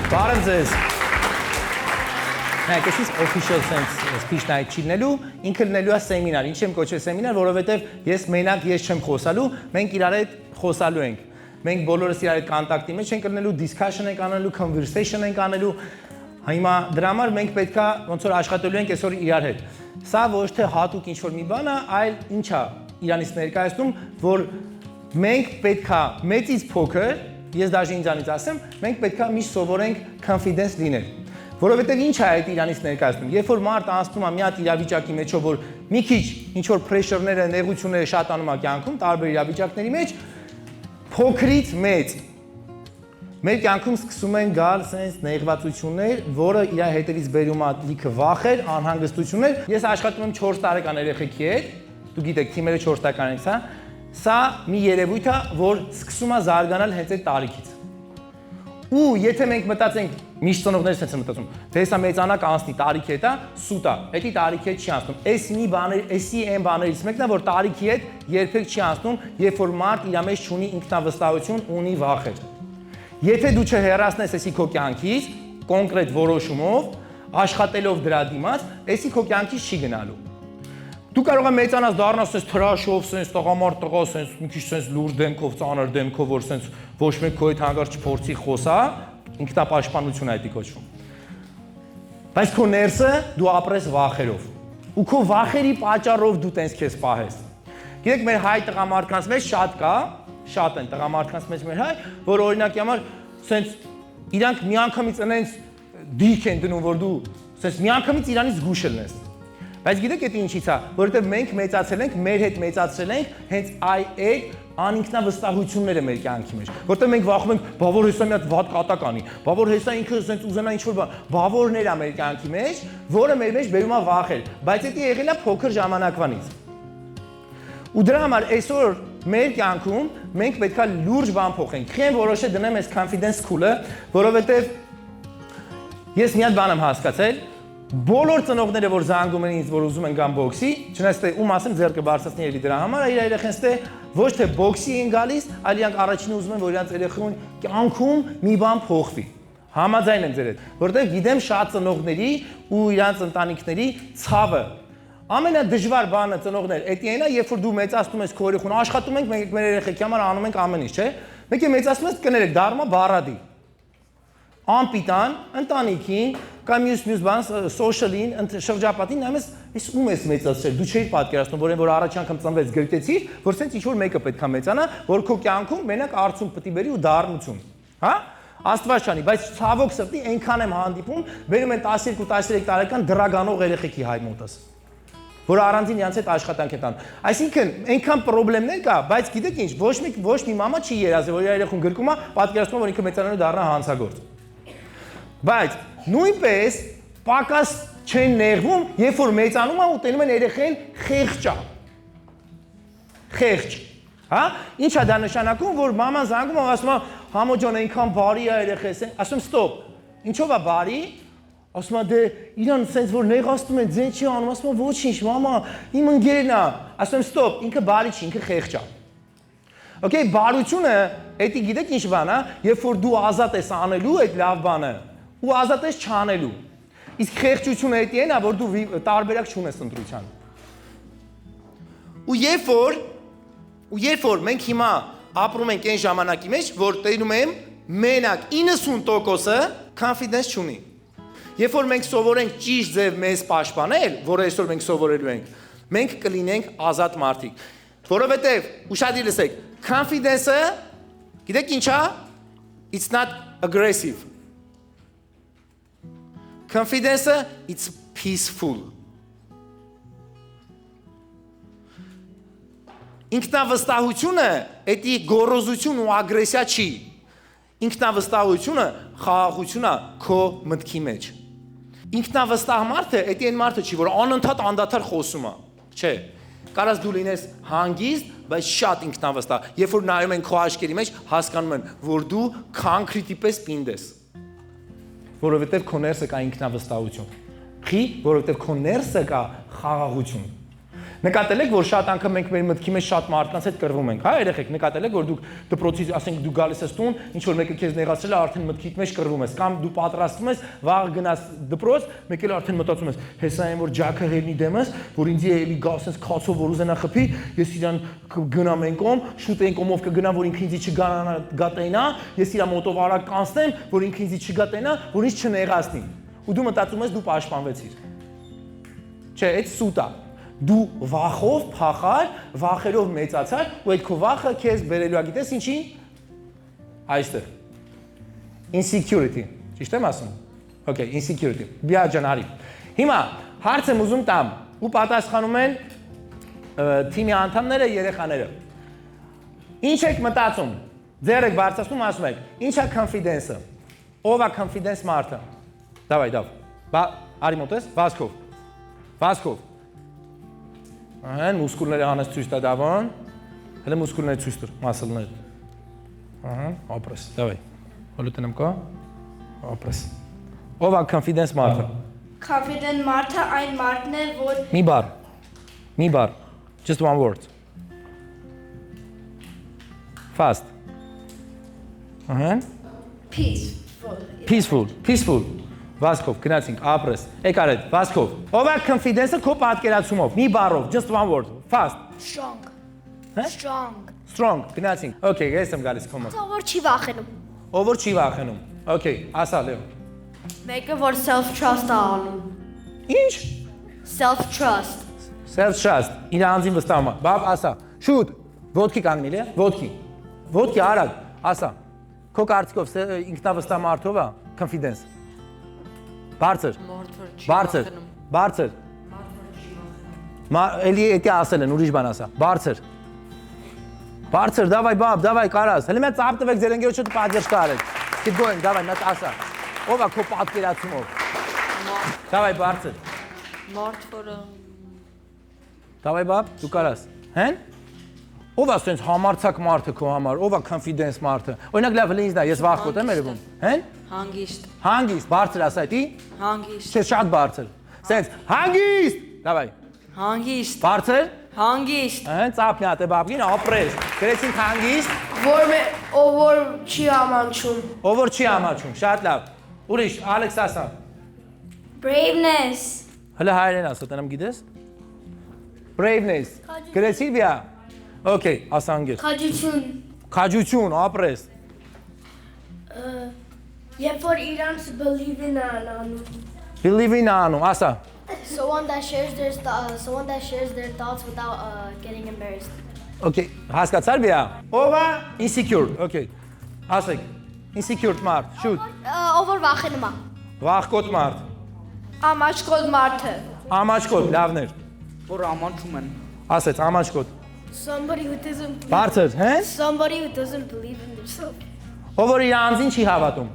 Բարև ձեզ։ Նայեք, ես official sense speech նայեք չի լինելու, ինքը լինելու է սեմինար։ Ինչ եմ կոչել սեմինար, որովհետև ես մենակ չեմ խոսալու, մենք իրար հետ խոսալու ենք։ Մենք բոլորս իրար հետ կոնտակտի մեջ ենք լինելու, discussion ենք անելու, conversation ենք անելու։ Հիմա դրա համար մենք պետքա ոնց որ աշխատելու ենք այսօր իրար հետ։ Սա ոչ թե հատուկ ինչ-որ մի բան է, այլ ինչ է Իրանից ներկայացնում, որ մենք պետքա մեծից փոքր, ես դաժե ինձանից ասեմ, մենք պետքա միշտ սովորենք confidence լինել։ Որովհետև ինչ է այդ Իրանից ներկայացնում։ Երբ որ մարդը անցնում է մի հատ իրավիճակի մեջով, որ մի քիչ ինչ որ pressure-ները, նեղությունները շատանում է կյանքում, տարբեր իրավիճակների մեջ, փոքրից մեծ մեր կյանքում սկսում են գալ sense նեղվածություններ, որը իր հետևից բերում է լիքը վախեր, անհանգստություններ։ Ես աշխատում եմ 4 տարեկան երեխեքի հետ, դու գիտեք, թիմերը 4 տարեկան են, հա։ Սա մի երևույթ է, որ սկսում է զարգանալ հենց այդ տարիքից։ Ու եթե մենք մտածենք, միշտ ծնողներս են մտածում, թե հեսա մեծանա կանցնի, տարիքի հետ է, սուտ է, էդի տարիքի հետ չի անցնում։ Էս մի բաներ, էսի այն բաներից մեկն է, որ տարիքի հետ երբեք չի անցնում, երբ որ մարդ իր մեջ ունի ինքնավստահություն, ունի վախեր։ Եթե դու չհեռացնես էսի քո կյանքից, կոնկրետ որոշումով, աշխատելով դրա դիմաց, էսի քո կյանքից չի գնալու։ Դու կարող ես մեծանաս դառնաս sense թրաշով, sense տղամարդ տղա, sense մի քիչ sense լուր դեմքով, ծանր դեմքով, որ sense ոչ մեկ քո հետ հանգարց չփորձի խոսա, ինքնապաշտպանություն է դա կոչվում։ Բայց քո ներսը դու ապրես վախերով։ Ու քո վախերի պատճառով դու տենց քեզ պահես։ Գիտեք, մեր հայ տղամարդկանց մեջ շատ կա, շատ են տղամարդկանց մեջ մեր հայ, որ օրինակի համար sense իրանք միանգամից այնց դիրք են դնում, որ դու sense միանգամից իրանից զգուշ ելնես։ Բայց գիտեք դա ինչից է, որովհետև մենք մեծացել ենք, մեր հետ մեծացրել ենք հենց այդ անինքնավստահությունները մեր կյանքի մեջ, որովհետև մենք վախում ենք, բա որ հեսա մի հատ վատ կատակ անի, բա որ հեսա ինքը ասենց ուզենա ինչ-որ բան, բա որներ է մեր կյանքի մեջ, որը մեր մեջ բերում է վախեր, բայց դա եղել է փոքր ժամանակվանից։ Ու դրա համար այսօր մեր կյանքում մենք պետքա լուրջ բան փոխենք։ Քիչ որոշե դնեմ այս confidence school-ը, որովհետև ես մի հատ բան եմ հասկացել, բոլոր ծնողները, որ զանգում են ինձ, որ ուզում են գան բոքսի, չնայած թե ում ասեմ ձեռքը բարձրացնի էլի դրա համար, իր երեխենց թե ոչ թե բոքսի են գալիս, այլ իրանք առաջինը ուզում են, որ իրանք երեխուն կյանքում մի բան փոխվի։ Համաձայն եմ ձեր հետ, որովհետև գիտեմ շատ ծնողների ու իրանք ընտանիքների ցավը։ Ամենադժվար բանը ծնողներ, դա այն է, երբ որ դու մեծացնում ես քո երեխուն, աշխատում ենք մենք մեր երեխեքի համար անում ենք ամեն ինչ, չէ՞։ Մեկ է մեծացնում ես կներեք, դառնա բառադի։ Անպիտան, ընտանիքին, կամ մյուս բան, social-ին, շրջապատին նայում ես ում ես մեծացրել, դու չէիր պատկերացնում, որ առաջ անգամ ծնվեց գրկեցիր, որ սենց ինչ-որ մեկը պետքա մեծանա, որ քո կյանքում մենակ արդյունք պետք է բերի ու դառնություն, հա? Աստված չանի, բայց ցավոք սրտի այնքան եմ հանդիպում, բերում են 12-13 տարեկան դրագանող երեխեքի հայ մոտս, որ առանձին իրանց հետ աշխատանք են տանում։ Այսինքն, այնքան խնդիրներ կա, բայց գիտեք ինչ, ոչ մի մամա չի երազել, որ իր երեխուն գրկում է, պատկերացնում որ ինքը մեծանալու դառնա հանցագործ։ Բայց նույնպես պակաս չեն նեղվում, երբ որ մեծանում է ու տենում են երեխային խեղճա։ Խեղճ, հա? Ինչ է դա նշանակում, որ մաման զանգում է, ասում է, համո ջան, այնքան բարի է երեխես են, ասում ստոպ, ինչով է բարի, ասում է դե իրան սենց որ նեղացնում են, ձեն չի անում, ասում է ոչինչ, մամա, իմ ընկերն է, ասում եմ ստոպ, ինքը բարի չի, ինքը խեղճ է։ Okay, բարությունը, դա գիտեք ինչ բան է, երբ որ դու ազատ ես անելու այդ լավ բանը, ու ազատ ես չանելու։ Իսկ խեղճությունը դա այն է, որ դու տարբերակ չունես ընտրության։ Ու երբ որ մենք հիմա ապրում ենք այն ժամանակի մեջ, որ տենում եմ մենակ 90%-ը confidence չունի։ Երբ որ մենք սովորենք ճիշտ ձև մեզ պաշտպանել, որը այսօր մենք սովորելու ենք, մենք կլինենք ազատ մարդիկ։ Որովհետև ուշադիր լսեք, confidence-ը, գիտեք ինչ է? It's not aggressive. Confidence-ը it's peaceful. Ինքնավստահությունը դա գոռոզություն ու ագրեսիա չի։ Ինքնավստահությունը խաղաղություն է քո մտքի մեջ։ Ինքնավստահ մարդը դա այն մարդը չի, որ անընդհատ անդադար խոսում է, չէ։ Կարաս դու լինես հանգիստ, բայց շատ ինքնավստահ։ Երբ որ նայում են քո աչքերի մեջ, հասկանում են, որ դու կոնկրետի պես պինդ ես։ Որովհետև քո ներսը կա ինքնավստահություն։ Որովհետև քո ներսը կա խաղաղություն։ Նկատել եք, որ շատ անգամ մենք մեր մտքի մեջ շատ մարդկանց հետ կռվում ենք, հա, երեխեք, նկատել եք, որ դուք դպրոցից, ասենք, դու գալիս ես տուն, ինչ որ մեկը քեզ նեղացրել է, արդեն մտքիդ մեջ կռվում ես, կամ դու պատրաստվում ես, վաղ գնաս դպրոց, մեկ էլ արդեն մտածում ես, հեսա այն որ ջաքը հելնի դեմս, որ ինձ էլի գա ասես քացով որ ուզենա խփի, ես իրան գնամ են կողմ, շուտ են կողմով կգնամ, որ ինքը ինձ չգատենա, ես իրա մոտով արագ կանցնեմ, որ ինքը ինձ չգատենա, որ ինձ չնեղացնի։ Ու դու մտածում ես դու պաշտպանվեցիր։ Չէ, այդ սուտ է։ Դու վախով փախար, վախերով մեծացար, ու այդ քո վախը քեզ բերելու է, գիտես ինչի՞։ Այստեղ։ Insecurity։ Ճիշտ եմ ասում։ Okay, insecurity։ Բիա ջան, արի։ Հիմա հարց եմ ուզում տամ, ու պատասխանում են թիմի անդամները, երեխաները։ Ինչ եք մտածում։ Ձեր եք բարձրացնում, ասում եք, ի՞նչ է confidence-ը։ Ո՞վ է confidence մարդը։ Դավայ, դավ։ Արի մոտես, վազքով։ Վազքով։ Ահա, մուսկուլները անես ցույց տա դավան։ Հələ մուսկուլները ցույց տուր, մասլները։ Ահա, ապրես, դավայ։ Հոլուտնեմ կա։ Ապրես։ Ով է confidence մարդը։ Confident մարդը այն մարդն է, որ Մի բառ։ Just one word. Fast. Ահա։ Peaceful. Վազքով, գնացինք, ապրես։ Եկար այդ, վազքով։ Ով է confidence-ը քո պատկերացումով։ Մի բառով, just one word. Fast. strong։ Հա? Strong, գնացինք։ Okay, ես եմ գալիս քո մոտ։ Ով որ չի վախենում։ Ով որ չի վախենում։ Okay, ասա Լեո։ Մեկը որ self-trust է անում։ Ինչ։ Self-trust։ Self-trust, իր անձին վստահում է։ Բաբ, ասա։ Շուտ, ոտքի կանգնել է, ոտքի։ Ոտքի արագ, ասա։ Քո կարծիքով ինքնավստահ մարդով է confidence։ Բարձր։ Էլի էտի ասել են, ուրիշ բան ասա։ Բարձր, դավայ բաբ, դավայ կարաս։ Հələ մեծ ծափ տվեք ձեր ընկերոջը պատժ կարեք։ Keep going, դավայ, մեծ ասա։ Ով է քո պատկերացումով։ Դավայ բարձր։ Մարդը Դավայ բաբ, դու կարաս։ Հեն? Ով է ասենց համարցակ մարդը քո համար, ով է confidence մարդը։ Օրինակ լավ ինձ դա, ես վախկոտ եմ երևում։ Հեն? Հանգիստ, բարձր ասա, դի։ Հանգիստ։ Չէ, շատ բարձր։ Սենց հանգիստ։ Դավայ։ Հանգիստ։ Բարձր։ Հանգիստ։ Հեն, ծափնի ա տե բաբին, ապրես։ Գրեցինք հանգիստ, Ով որ չի ամանչում։ ով որ չի ամաչում, շատ լավ։ Ուրիշ, Ալեքս ասա։ Braveness։ Հələ հայերեն ասա, տնեմ գիտես։ Braveness։ Գրեցի վիա։ Okay, ասա անգեր։ Քաջություն, ապրես։ Երբ որ իրանց believe-ին անում։ Believe-ին անում, ասա։ Someone that shares their thoughts without getting embarrassed. Okay, հասկացար վիա։ Ով է insecure, okay։ Ասեք, insecure մարդ, շուտ։ Ով որ վախենում է։ Վախկոտ մարդ, Ամաչկոտ մարդը։ ամաչկոտ, լավներ։ Որ ամանչում են։ Ասեց, ամաչկոտ։ Somebody who doesn't Բարձր, հե՞։ Somebody who doesn't believe in themselves. Ով որ իր անձին չի հավատում։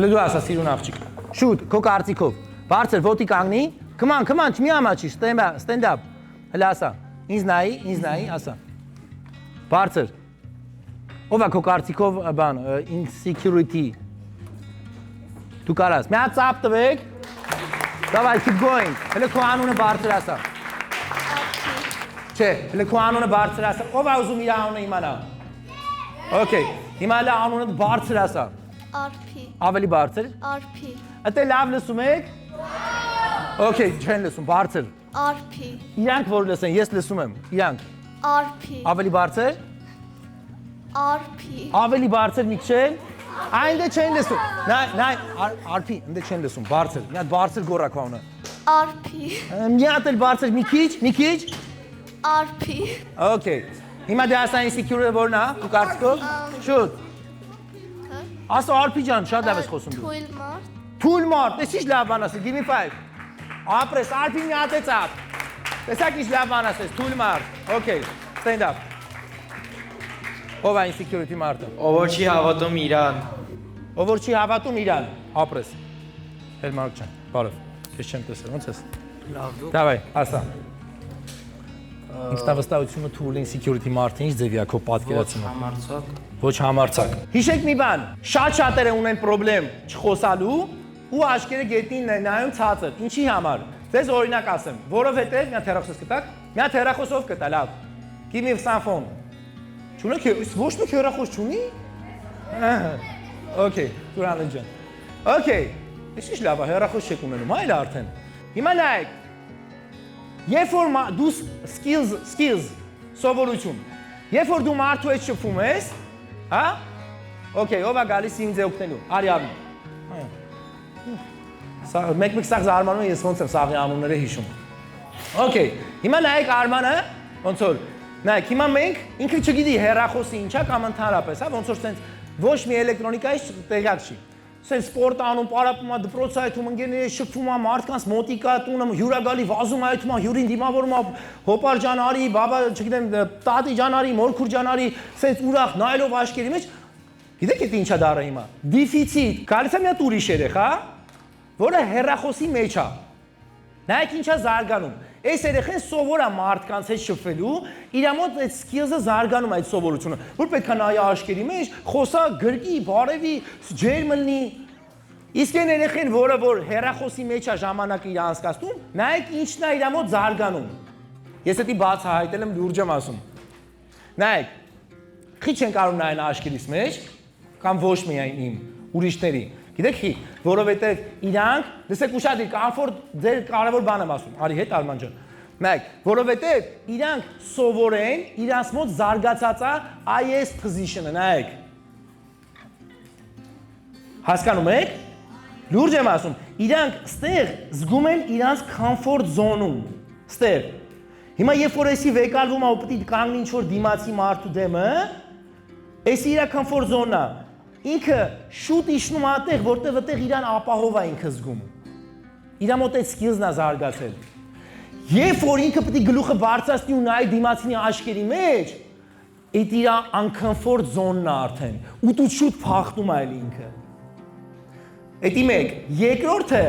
Լու ասա, սիրուն աղջիկ։ Շուտ, քո կարծիքով։ Բարձր, ոտի կանգնի։ Come on, մի ամաչի, stand up։ Հələ ասա։ Ինձ նայի, ասա։ Բարձր։ Ով է քո կարծիքով բան, insecurity։ Դու կարաս։ Մի հատ ծափ տվեք։ Давай, keep going։ Հələ քո անունը բարձր ասա։ Չէ, հələ քո անունը բարձր ասա։ Ով է ուզում իր անունը իմանա։ Okay, հիմա հələ անունը բարձր ասա։ RP. Ավելի բարձր։ RP. Ատե լավ լսում եք։ Okay, չեն լսում, բարձր։ RP. Իրանք որ լսեն, ես լսում եմ։ Իրանք։ RP. Ավելի բարձր։ RP. Ավելի բարձր մի քիչ։ Այնտե չեն լսում։ Նայ, RP, այնտե չեն լսում, բարձր։ Մի հատ բարձր գոռա քո անունը։ RP. Մի հատ էլ բարձր, մի քիչ։ RP. Okay։ Հիմա դե ասա insecure-ը որն է, դու կարծիքով։ Շուտ։ Ասա RP ջան, շատ լավ ես խոսում դու։ Թույլ մարդ։ Թույլ մարդ, ես ինչ լավ բան ասես, give me 5։ Ապրես, RP մի հատ է ծափ։ Տեսակ ինչ լավ բան ասես, թույլ մարդ։ Okay, stand up։ Ով է insecurity մարդը։ Ով որ չի հավատում իրան։ Ով որ չի հավատում իրան, ապրես։ Հերմարկ ջան, բարև։ Ես չեմ տեսել, ո՞նց ես։ Լավ դու։ Դավայ, ասա։ Ինքնավստահությունը թույլ insecurity մարդը ինչ ձևի է քո պատկերացումը։ Համարցակ։ Ոչ համարցակ։ Հիշեք մի բան, շատերը ունեն խնդրեմ չխոսալու ու աչքերը գետնին նայում ցածր։ Ինչի համար։ Ձեզ օրինակ ասեմ, որովհետև մի հատ հեռախոսս գտակ, մի հատ հեռախոսով կտա, լավ։ Give me some phone։ Չունեք, ոչ մեկ հեռախոս չունի։ Okay, Սուրան ջան։ Okay, ինչ լավ է, հեռախոս չեք ունենում, այլ արդեն։ Հիմա նայեք։ Երբ որ դու skills սովորություն։ Երբ որ դու մարդու հետ շփվում ես, հա? Okay, ով է գալիս ինձ օգնելու։ Արի արի։ Մեկ-մեկ սաղ զարմանում ես ոնց եմ սաղի անունները հիշում։ Okay, հիմա նայեք Արմանը, ոնց որ նայեք, հիմա մենք ինքը չգիտի հեռախոսի ինչա կամ ընդհանրապես, հա, ոնց որ sense ոչ մի էլեկտրոնիկայից տեղյակ չի։ Sense սպորտ անում, պարապում է, դպրոց այթում, ընկերների շփվում է, մարդկանց մոտիկա տունը, հյուրագալի վազում այթում է, հյուրին դիմավորում է, հոպար ջան արի, բաբա, չգիտեմ, տատի ջան արի, մորքուր ջան արի, sense ուրախ նայելով աչքերի մեջ։ Գիտեք դա ինչա դառը հիմա։ Դեֆիցիտ, գալիս է մի հատ ուրիշ երեխա, որը հեռախոսի մեջ է։ Նայեք ինչա զարգանում։ Այս երեխան սովոր է մարդկանց հետ շփվելու, իր մոտ այդ skills-ը զարգանում այդ սովորությունը, որ պետք է նայի աչքերի մեջ, խոսա, գրկի, բարևի, ջերմ լինի։ Իսկ այն երեխան, որը որ հեռախոսի մեջ է ժամանակը իր անցկացնում, նայեք ինչն է իր մոտ զարգանում։ Ես դա բացահայտել եմ, լուրջ եմ ասում։ Նայեք, քիչ են կարող նայեն աչքերիս մեջ, կամ ոչ միայն իմ, ուրիշների։ Գիտեք խի, որովհետև իրանք, լսեք ուշադիր, կամֆորտ ձեր կարևոր բան եմ ասում, արի հետ Արման ջան։ Նայեք, որովհետև իրանք սովոր են, իրանց մոտ զարգացած է IS position-ը, նայեք։ Հասկանում եք։ Լուրջ եմ ասում, իրանք ստեղ զգում են իրանց comfort zone-ում, ստեղ։ Հիմա երբ որ էսի վեկալվում է ու պետք է կանգնի ինչ-որ դիմացի մարդու դեմը, էսի իրա comfort zone-ն է։ Ինքը շուտ իջնում այդտեղ, որտեղ այդտեղ իրան ապահով է ինքը զգում։ Իր մոտ այդ skills-ն է զարգացել։ Երբ որ ինքը պետք է գլուխը բարձրացնի ու նայի դիմացինի աչքերի մեջ, այդ իր uncomfort zone-ն է արդեն, ու դու շուտ փախնում այլ ինքը։ Էդի մեկ, երկրորդը,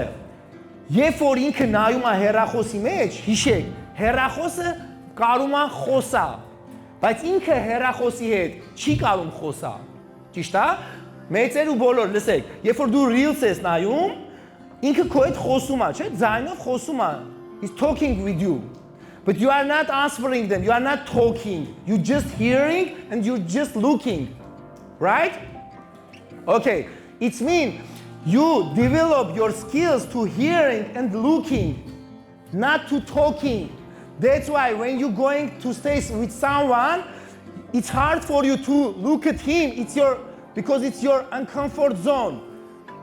երբ որ ինքը նայում է հեռախոսի մեջ, հիշեք, հեռախոսը կարում է խոսա, բայց ինքը հեռախոսի հետ չի կարում խոսա։ Ճիշտ է։ Մեծեր ու բոլոր, լսեք, երբ որ դու reels ես նայում, ինքը քո հետ խոսում է, չէ՞, ձայնով խոսում է։ He's talking with you. But you are not answering them, you are not talking. You just hearing and you just looking. Right? Okay. It means you develop your skills to hearing and looking, not to talking. That's why when you're going to stay with someone, it's hard for you to look at him. Because it's your uncomfort zone.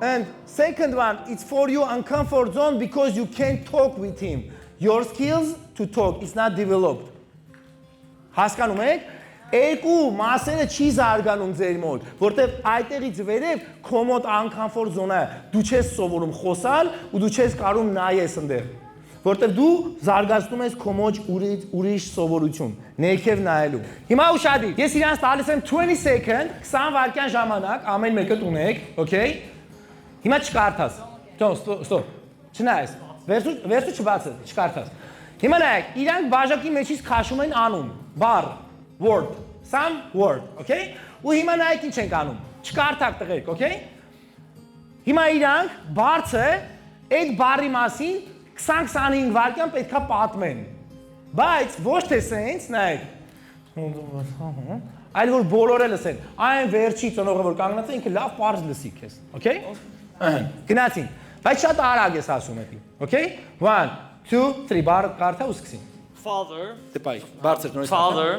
And second one, it's for you uncomfort zone because you can't talk with him. Your skills to talk is not developed. Հասկանում եք? Երկու մասերը չի զարգանում ձեր մոտ, որտեղ այդտեղից վերև քո մոտ uncomfort zone է։ Դու չես սովորում խոսալ ու դու չես կարող նայես այնտեղ։ Որտեղ դու զարգացնում ես քո մոտ ուրիշ սովորություն, ներքև նայելու։ Հիմա ուշադիր, ես իրանց տալիս եմ 20 second, 20 վայրկյան ժամանակ, ամեն մեկը ունեք, okay? Հիմա չկարդաս։ Ստոպ։ Չնայես։ Վերցու չբացես, չկարդաս։ Հիմա նայեք, իրանք բաժակի մեջից քաշում են անուն, բառ, word, some word, okay? Ու հիմա նայեք ինչ ենք անում։ Չկարդակ տղերք, okay? Հիմա իրանք բարձը այդ բառի մասին 20-25 վայրկյան պետքա պատմեն։ Բայց ոչ թե սենց, նայեք։ Այլ որ բոլորը լսեն։ Այն վերջի ծնողը որ կանգնած է ինքը լավ པարզ լսի քեզ, okay? Գնացին։ Բայց շատ արագ ես ասում էդի, okay? 1 2 3 բառ կարդա ու սկսի։ Father, Դեպայ, բարձր նորից։ father,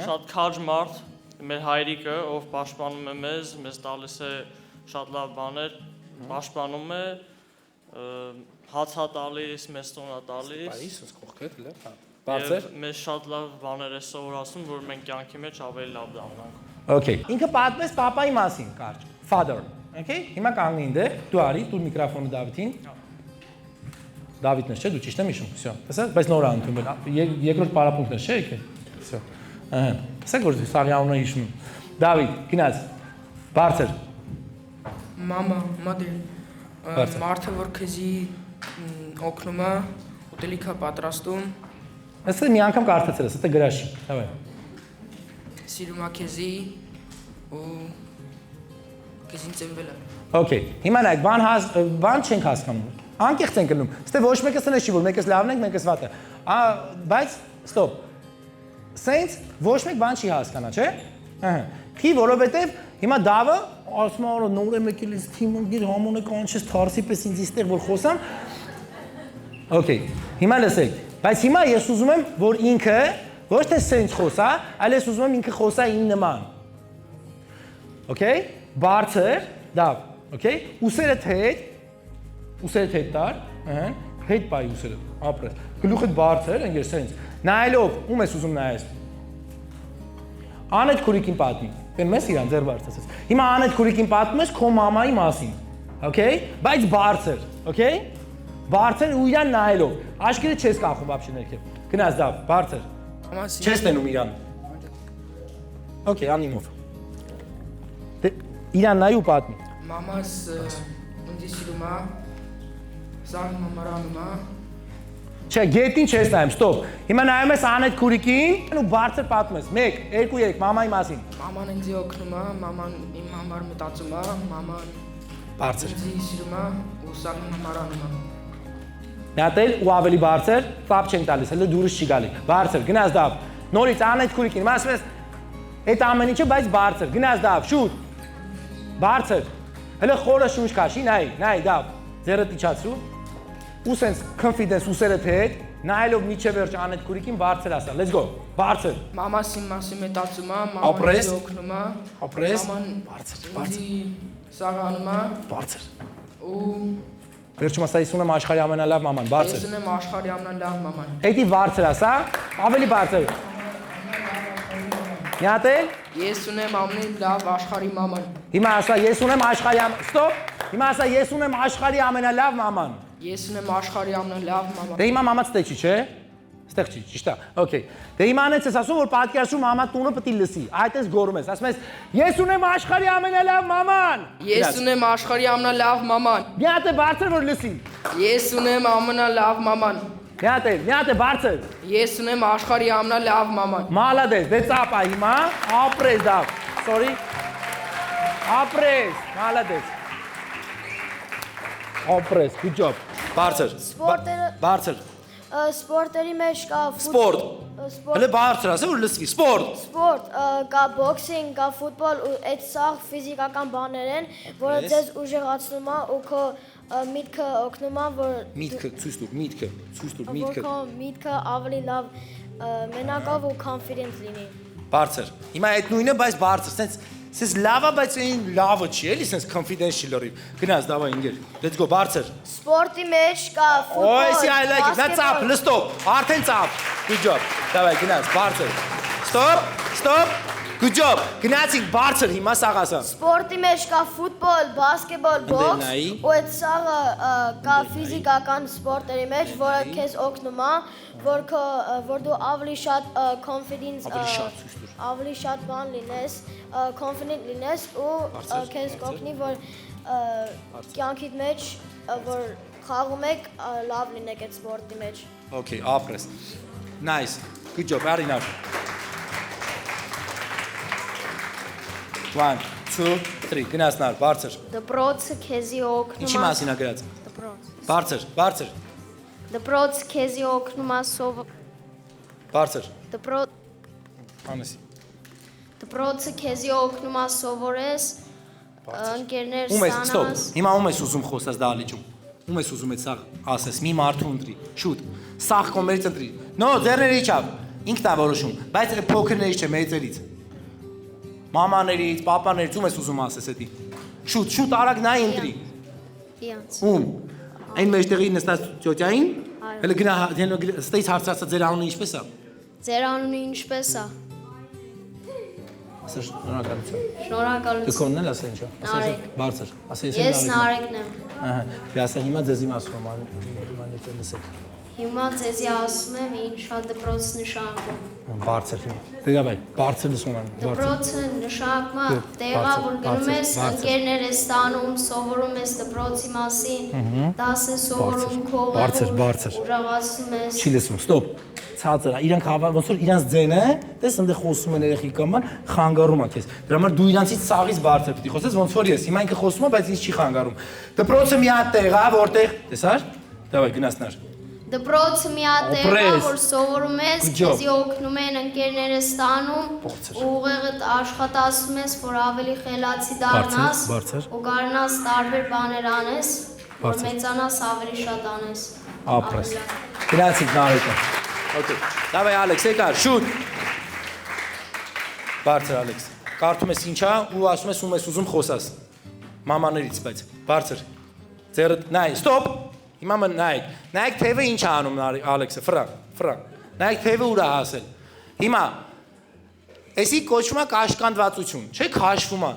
շատ քաջ մարդ, մեր հայրիկը, ով պաշտպանում է մեզ տալիս է շատ լավ բաներ, պաշտպանում է, հացա տալիս, մեզ տոնա տալիս։ Այս ոնց կողքդ լավ։ Բարձր։ Մեզ շատ լավ բաներ է սովորացնում, որ մենք կյանքի մեջ ավելի լավ դառնանք։ Okay։ Ինքը պատմեց papai մասին կարճ։ Father, okay։ Հիմա կանգնի ինձ, դու արի, դու միկրոֆոնը Դավիթին։ Դավիթն է, չէ՞, դու ճիշտ եմ հիշում։ Всё։ Տեսա՞, բայց նոր անդում է։ Երկրորդ պարապմունքն է, չէ՞ եկե։ Всё։ Ահա։ Տեսա՞, որ սաղի անունը հիշում եմ։ Դավիթ, գնաց։ Բարձր։ Mama, mother, մարդը որ քեզի օգնում է, ուտելիքա պատրաստում, Ասա մի անգամ կարդացել ես, դա գրաշի։ Давай։ սիրում է քեզի ու քեզին ծնվել է։ Okay։ Հիմա նայեք, բան չենք հասկանում։ Անկեղծ ենք գնում։ Ստե ոչ մեկը սնես չի, որ մեկս լավն ենք, մեկս վատը։ Բայց Ստոպ։ Սենց ոչ մեկ բան չի հասկանա, չէ՞։ Ահա։ Քի որովհետև հիմա դավը ասում է որ նոր եմ եկել ես թիմը գիր համոնը կանչես թարսի պես ինձ իստեղ որ խոսամ։ Okay, հիմա լսեք, բայց հիմա ես ուզում եմ որ ինքը ոչ թե սենց խոսա, այլ ես ուզում եմ ինքը խոսա իմ նման։ Okay, բարձր, դավ, okay, ուսերը թեթ տար, ահա, հետ բայ ուսերը, ապրես։ Գլուխդ բարձր, ընկեր սենց։ Նայելով, ում ես ուզում նայես։ Անետ քուրիկին պատմի։ Դեն մեզ իրան ձեր բարձրացես։ Հիմա անետ քուրիկին պատմում ես քո մամայի մասին։ Okay, բայց բարձր, okay։ Բարձր ու իրան նայելով, աշկերը չես կախում вообще ներքև։ Գնաս դավ, բարձր։ Չես տենում իրան։ Okay, անիմով։ Դե իրան նայ ու պատմի։ Մամաս ինձ սիրում է, զարմանում եմ մարանում է։ Չէ, գետին չես նայում, ստոպ։ Հիմա նայում ես անետ քուրիկին ու բարձր պատմում ես։ 1, 2, 3, մամայի մասին։ Մաման ինձ օգնում է, մաման իմ համար մտածում է, մաման Բարձր։ ինձ սիրում է ու զարմանում եմ մարանում է։ Նատել ու ավելի բարձր, ծափ չենք տալիս, հələ դուրս չի գալի։ Բարձր, գնաս դավ։ Նորից անետ քուրիկին, հիմա ասում ես այդ ամեն ինչը, բայց բարձր, գնաս դավ, շուտ։ Բարձր։ Հələ խորը շունչ քաշի, նայ, դավ։ Ձեռդ իջացրու։ Ու սենց confidence ուսերը թեթ, նայելով միջև վերջ անետ քուրիկին բարձր ասա։ Let's go։ Բարձր։ Մամաս իմ մասին մտածում է, մաման Ապրես։ ինձ օգնում է։ Ապրես։ Մաման Բարձր։ սաղանում է Բարձր։ ու Վերջում ասա ես ունեմ աշխարհի ամենալավ մաման, բարձր։ ես ունեմ աշխարհի ամենալավ մաման։ Էդի բարձր ասա, ավելի բարձր։ Նյատել։ Ես ունեմ ամենալավ աշխարհի մաման։ Հիմա ասա ես ունեմ աշխարհի Ստոպ։ Հիմա ասա ես ունեմ աշխարհի ամենալավ մաման։ Ես ունեմ աշխարհի ամենալավ մաման։ Դե հիմա մամա ստեղ չի, չէ՞։ Ստեղ չի, ճիշտ է։ Okay։ Դե հիմա անեց ես ասում որ պատկերացրու մամա տունը պետք է լսի։ Այդպես գոռում ես, ասում ես ես ունեմ աշխարհի ամենալավ մաման։ Ես ունեմ աշխարհի ամենալավ մաման։ Մի հատ է բարձր որ լսի։ Ես ունեմ ամենալավ մաման։ Մի հատ է բարձր։ Ես ունեմ աշխարհի ամենալավ մաման։ Մալադես, դե ծապա հիմա, ապրես դավ։ Sorry։ Ապրես, մալադես։ Ապրես, good job։ Բարձր։ Բարձր։ Սպորտերի մեջ կա Սպորտ։ Հələ բարձր ասա որ լսվի, սպորտ։ Սպորտ, կա բոքսինգ, կա ֆուտբոլ ու այդ սաղ ֆիզիկական բաներ են, որը ձեզ ուժեղացնում է ու քո միտքը օգնում է, որ Միտքը, ցույց տուր, միտքը, որ քո միտքը ավելի լավ մենակով ու confident լինի։ Բարձր։ Հիմա այդ նույնը, բայց բարձր, սենց լավա, բայց այն լավը չի, էլի սենց confidence չի լրիվ։ Գնաս, դավա ինգեր։ Let's go, բարձր։ Սպորտի մեջ կա ֆուտբոլ, Օյսի I like it, նա ծափ, լստոպ, արդեն ծափ։ Good job։ Դավայ, գնաս, բարձր։ Stop։ Good job։ Գնացինք բարձր, հիմա սաղ ասա։ Սպորտի մեջ կա ֆուտբոլ, բասկետբոլ, բոքս, ու այդ սաղը կա ֆիզիկական սպորտերի մեջ, որը քեզ օգնում է, որ դու ավելի շատ confidence, ավելի շատ բան լինես, confident լինես ու քեզ կօգնի, որ կյանքիդ մեջ, որ խաղում եք, լավ լինեք այդ սպորտի մեջ։ Okay, ապրես։ Nice. Good job, Արինար։ 1, 2, 3, գնացնար, բարձր։ Դպրոցը քեզի օգնում Ինչի մասին է գրած։ Բարձր։ Դպրոցը քեզի օգնում է Բարձր։ Դպրոցը քեզի օգնում է սովորես, ընկերներ Ում ես, ստոպ։ ստանաս։ Հիմա ում ես ուզում խոսած դահլիճում։ Ում ես ուզում այդ սաղ ասես, մի մարդու ընտրի։ Շուտ։ Սաղ կոմերից ընտրի։ No, ձեռների չափ։ Ինքն է որոշում, բայց այդ փոքրներից չէ, մեծերից։ Մամաներից, պապաներից ում ես ուզում ասես էդի։ Շուտ, արագ նայ ընտրի։ Իրանց։ Ում։ Այն մեջտեղի նստած ճոճային։ Հələ գնա, ստեյց հարցրածա ձեր անունը ինչպես է։ Ձեր անունը ինչպես է։ Ասա շնորհակալություն։ Շնորհակալություն։ Դուքոնն էլ ասա ինչա։ Նարեկ։ Բարձր։ Ասա Ես Նարեկն եմ։ Ահա։ Դե ասա հիմա ձեզ իմ ասում եմ, անիծել լսեք։ Հիմա ձեզի ասում եմ ինչա դպրոց նշանակում։ Բարձր։ Դե բայ, բարձր լսում եմ։ Դպրոցը նշանակում է տեղա, որ գնում ես, ընկերներ ես ստանում, սովորում ես դպրոցի մասին, դաս ես սովորում քողը, ուրախացնում ես։ Չի լսում, ստոպ։ Ցածր, իրանք ոնց որ իրանց ձենը, տես ընդ խոսում են երեխի կամար, խանգարում է քեզ։ Դրա համար դու իրանցից սաղից բարձր պիտի խոսես, ոնց որ ես։ Հիմա ինքը խոսում է, բայց ինձ չի խանգարում։ Դպրոցը մի հատ տեղ է, որտեղ, տեսար։ Դավայ գնացնար։ Դպրոցը մի հատ տեղ է, Օպրես։ որ սովորում ես, Good job. քեզի օգնում են ընկերները ստանում, Բարձր։ ու ուղեղդ աշխատացում ես, որ ավելի խելացի դառնաս, բարձր։ ու կարողանաս տարբեր բաներ անես, որ Բարձր։ մեծանաս ավելի շատ անես։ Ապրես։ Գնացինք Նարեկը։ Okay։ Давай Ալեքս, եկար, շուտ։ Բարձր Ալեքս։ Կարդում ես ինչա ու ասում ես ում ես ուզում խոսաս։ Մամաներից, բայց բարձր։ Ձերը նայ, ստոպ։ Հիմա մն նայեք։ Նայեք թևը ինչ է անում Ալեքսը, ֆրա։ Նայեք թևը ուր է հասել։ Հիմա էսի կոչվում է կաշկանդվածություն, չէ՞ քաշվում է,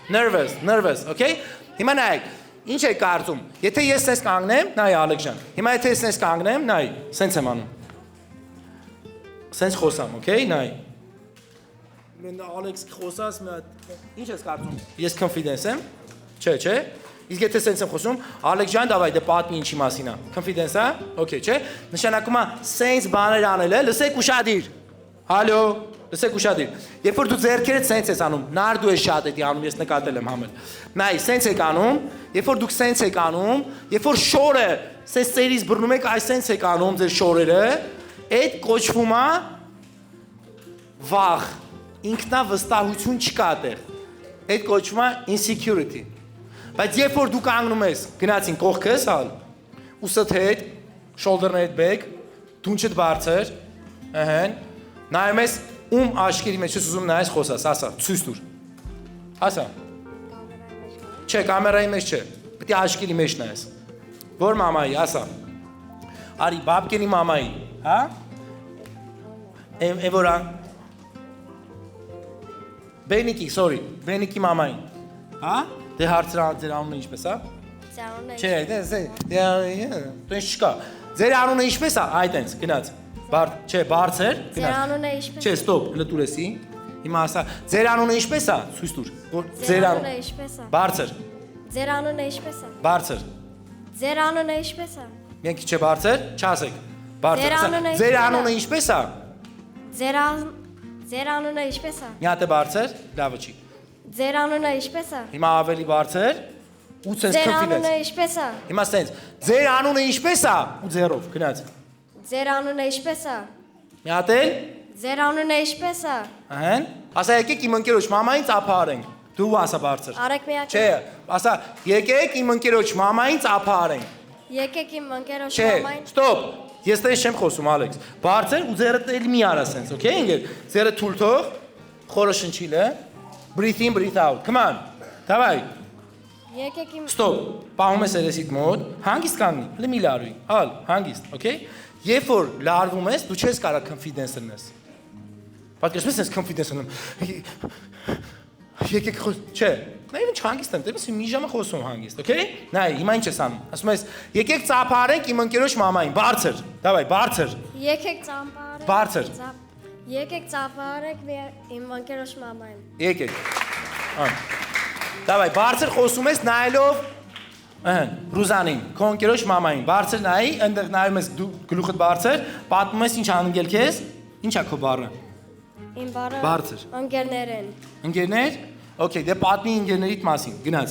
nervous, okay։ Հիմա նայեք, ինչ է կարծում։ Եթե ես սենց կանգնեմ, նայ Ալեքս ջան։ Հիմա եթե ես սենց կանգնեմ, նայ, սենց եմ անում։ Սենց խոսամ, okay, նայ։ Մեն Ալեքս խոսած մի հատ ինչ ես կարծում։ Ես confidence եմ։ Չէ։ Իսկ եթե սենց եմ խոսում, Ալեքս ջան, давай, դե պատմի ինչի մասին է։ Confidence է, okay, չէ։ Նշանակում է սենց բաներ անել է, լսեք ուշադիր։ Հալո, լսեք ուշադիր։ Երբ որ դու ձեռքերդ սենց ես անում, նարդու ես շատ էդի անում, ես նկատել եմ համել։ Նայ, սենց եք անում, երբ որ դուք սենց եք անում, երբ որ շորը սենց ծերից բռնում եք, այս սենց եք անում ձեր շորերը, այդ կոչվում է վախ, ինքնավստահություն չկա այդտեղ։ Այդ կոչվում է insecurity։ Բայց երբ որ դու կանգնում ես, գնացին կողքս, հալ, ուսդ հետ, shoulder-ը back, դունչդ բարձր, ըհն, նայում ես ում աչքերի մեջ ես ուզում նայես խոսաս, ասա, ցույց տուր։ Ասա։ Չէ, կամերայի մեջ չէ, պետք է աչքերի մեջ նայես։ Որ մամայի, ասա։ Արի, բաբկենի մամայի, հա? Է որ Բենիկի մամային, հա? Դե հարցրան ձեր անունը ինչպես է։ Չէ, դե չկա։ Ձեր անունը ինչպես է, այտենց, գնաց։ Չէ, բարձր, գնաց։ Ձեր անունը ինչպես է։ Չէ, ստոպ, լտուր էսի։ Հիմա ասա, ձեր անունը ինչպես է, ցույց տուր։ Ձեր անունը ինչպես է։ Բարձր, Ձեր անունը ինչպես է։ բարձր։ Ձեր անունը ինչպես է։ Մենք չէ բարձր, չասեք։ Բարձր։ Ձեր անունը ինչպես է։ Ձեր անունը ինչպես է։ Մի հատ է բարձր, լավը չի։ Ձեր անունը ինչպես է։ Հիմա ավելի բարձր, ու ցես Ձեր անունը confidence։ ինչպես է։ Հիմա սենց, ձեր անունը ինչպես է, ու ձերով, գնաց։ Ձեր անունը ինչպես է։ Մի հատ էլ, Ձեր անունը ինչպես է։ ահեն։ Ասա եկեք իմ ընկերոջ մամային ծափարենք։ Դու ասա բարձր։ Արեք մի հատ։ Չէ, ասա եկեք իմ ընկերոջ մամային ծափարենք։ Եկեք իմ ընկերոջ Չէ, մամային։ ստոպ։ Ես դες չեմ խոսում, Ալեքս։ Բարձր ու ձեռդ էլ մի արա սենց, okay, ինգեր։ Ձեռը թույլ թող, խորը շնչիլ է։ Breathe in, breathe out. Come on. Давай. Եկեք իմ Stop. Պահում ես երեսիդ մոտ, հանգիստ կանգնի, հլը մի լարուի, հալ, հանգիստ, okay։ Երբ որ լարվում ես, դու չես կարող confidence ունես։ Պատկերացնես ես confidence ունեմ։ Եկեք խոս, չէ։ Նա ինչ հանգիստ եմ, դեպի մի ժամը խոսում հանգիստ, okay։ Նայ, հիմա ինչ ես անում։ Ասում ես, եկեք ծափարենք իմ ընկերոջ մամային, բարձր։ Давай, բարձր։ Եկեք ծամպարեք։ Բարձր։ Եկեք ծափարեք իմ ընկերոջ մամային։ Եկեք։ Давай, բարձր խոսում ես նայելով ըհն, Ռուզանին, քո ընկերոջ մամային, բարձր նայի, այնտեղ նայում ես դու գլուխդ բարձր, պատմում ես ինչ անգել քեզ, ի՞նչ է քո բառը։ Իմ բառը Բարձր։ ընկերներ են։ Ընկերներ։ Okay, դե պատմի ընկերներիդ մասին, գնաց։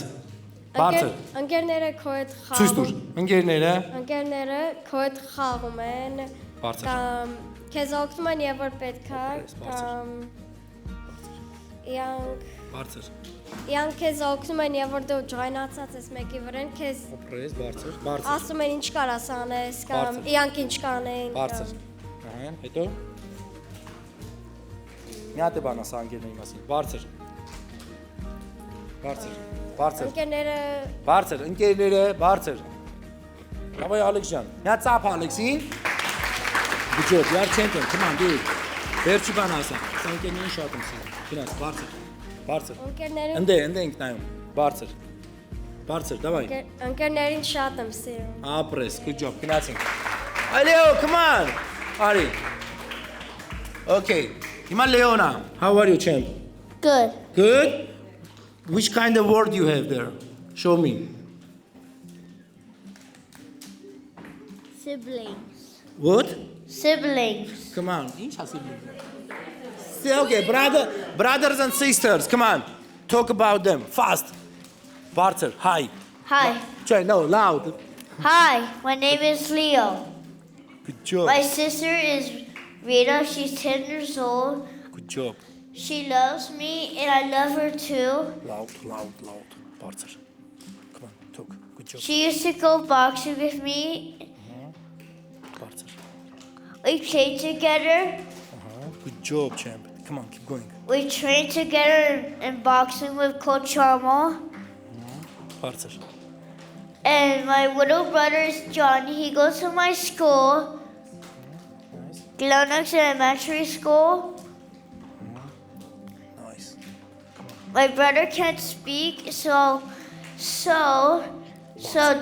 Բարձր։ Ընկերները քո հետ Ցույց տուր։ խաղում։ Ընկերները Ընկերները քո հետ խաղում են։ Բարձր։ Կամ քեզ օգնում են եւ որ պետք է, Բարձր։ կամ իրանք բարձր։ իրանք քեզ օգնում են եւ որ դու ջայնացած ես մեկի վրան, քեզ Օպրես, բարձր, բարձր։ ասում են ինչ կարաս անես, կամ Բարձր։ իրանք ինչ կանեն։ Բարձր։ Ահա, հետո մի հատ է բան ասա ընկերների մասին։ Բարձր։ Բարձր։ Բարձր։ Ընկերները Բարձր, ընկերները, բարձր։ Давай, Ալեքս ջան։ Մի հատ ծափ Ալեքսին։ Good job, you are champion. Come on, do it. Վերջի բան ասա։ Սա ընկերներին շատ եմ սիրում։ Գնաց, բարձր։ Բարձր։ ընկերները Ընդ ենք նայում։ Բարձր։ Բարձր, давай։ ընկերներին շատ եմ սիրում։ Ապրես, good job, գնացինք։ Ալեո, come on։ Արի։ Okay. Հիմա Leona, how are you, champ? Good. Good. Which kind of word you have there? Show me. Siblings. What? Siblings. Come on. Okay, brothers and sisters. Come on. Talk about them. Fast. Barter. Hi. Hi. Try, no, loud. Hi, my name is Leo. Good job. My sister is Rita. She's 10 years old. Good job. She loves me and I love her too. Loud. Բարձր. Come on, talk. Good job. She used to go boxing with me. Բարձր. We played together. Good job, champ. Come on, keep going. We trained together in boxing with Coach Charmo. Բարձր. And my little brother is John. He goes to my school, Nice. Glennox Elementary School. Nice. My brother can't speak, so